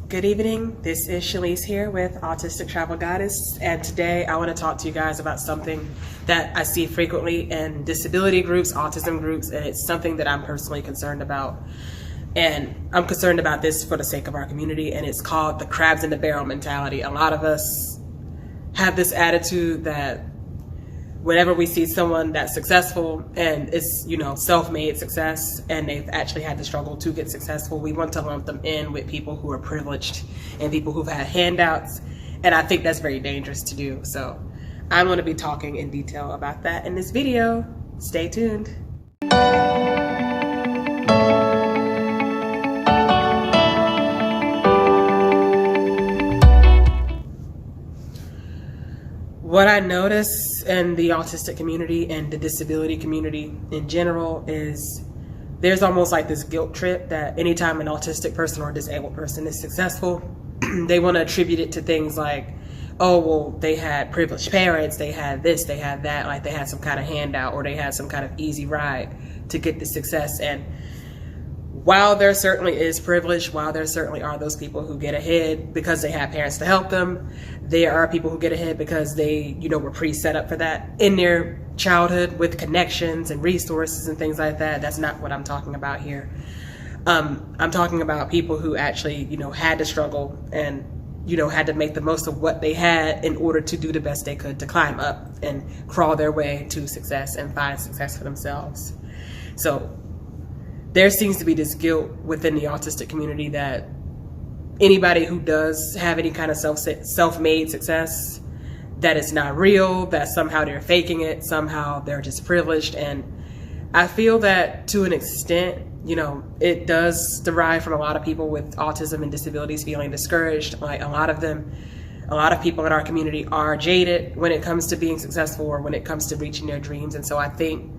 Good evening, this is Shalise here with Autistic Travel Goddess, and today I want to talk to you guys about something that I see frequently in disability groups, autism groups, and it's something that I'm personally concerned about. And I'm concerned about this for the sake of our community, and it's called the crabs in the barrel mentality. A lot of us have this attitude that whenever we see someone that's successful and it's, self-made success and they've actually had to struggle to get successful, we want to lump them in with people who are privileged and people who've had handouts. And I think that's very dangerous to do. So I'm going to be talking in detail about that in this video. Stay tuned. What I notice in the autistic community and the disability community in general is there's almost like this guilt trip that anytime an autistic person or a disabled person is successful, they want to attribute it to things like, oh, well, they had privileged parents, they had this, they had that, like they had some kind of handout or they had some kind of easy ride to get the success. And while there certainly is privilege, while there certainly are those people who get ahead because they have parents to help them, there are people who get ahead because they, were pre-set up for that in their childhood with connections and resources and things like that. That's not what I'm talking about here. I'm talking about people who actually, had to struggle and, had to make the most of what they had in order to do the best they could to climb up and crawl their way to success and find success for themselves. So there seems to be this guilt within the autistic community that anybody who does have any kind of self-made success, that it's not real, that somehow they're faking it, somehow they're just privileged. And I feel that to an extent, it does derive from a lot of people with autism and disabilities feeling discouraged. Like a lot of people in our community are jaded when it comes to being successful or when it comes to reaching their dreams. And so I think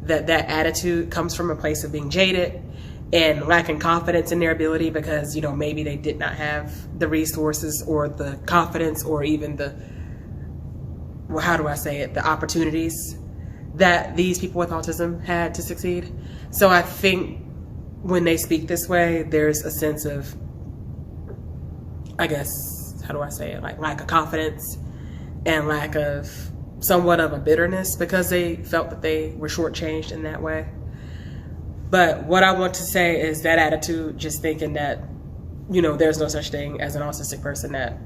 that attitude comes from a place of being jaded and lacking confidence in their ability because, maybe they did not have the resources or the confidence or even the opportunities that these people with autism had to succeed. So I think when they speak this way, there's a sense of, like lack of confidence and lack of somewhat of a bitterness because they felt that they were shortchanged in that way. But what I want to say is that attitude, just thinking that, there's no such thing as an autistic person that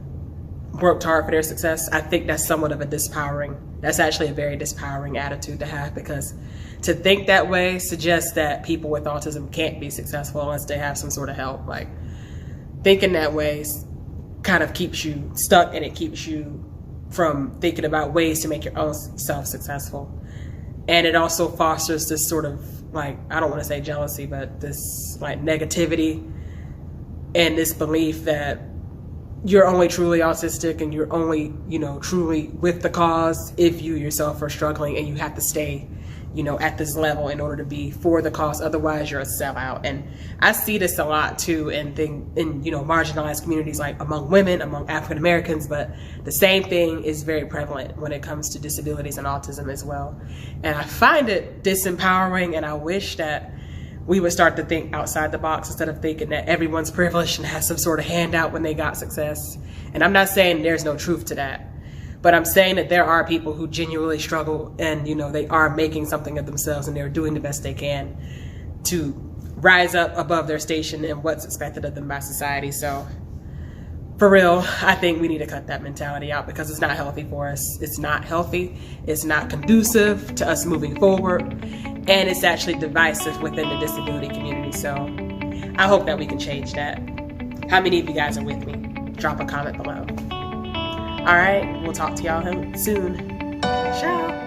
worked hard for their success, I think that's somewhat of that's actually a very disempowering attitude to have, because to think that way suggests that people with autism can't be successful unless they have some sort of help. Like thinking that way kind of keeps you stuck and it keeps you from thinking about ways to make your own self successful. And it also fosters this sort of I don't want to say jealousy, but this negativity and this belief that you're only truly autistic and you're only, truly with the cause if you yourself are struggling and you have to stay, at this level in order to be for the cause. Otherwise, you're a sellout. And I see this a lot too in marginalized communities, like among women, among African Americans, but the same thing is very prevalent when it comes to disabilities and autism as well. And I find it disempowering, and I wish that we would start to think outside the box instead of thinking that everyone's privileged and has some sort of handout when they got success. And I'm not saying there's no truth to that, but I'm saying that there are people who genuinely struggle and, they are making something of themselves and they're doing the best they can to rise up above their station and what's expected of them by society. So for real, I think we need to cut that mentality out because it's not healthy for us. It's not healthy. It's not conducive to us moving forward. And it's actually divisive within the disability community. So I hope that we can change that. How many of you guys are with me? Drop a comment below. All right, we'll talk to y'all soon. Ciao.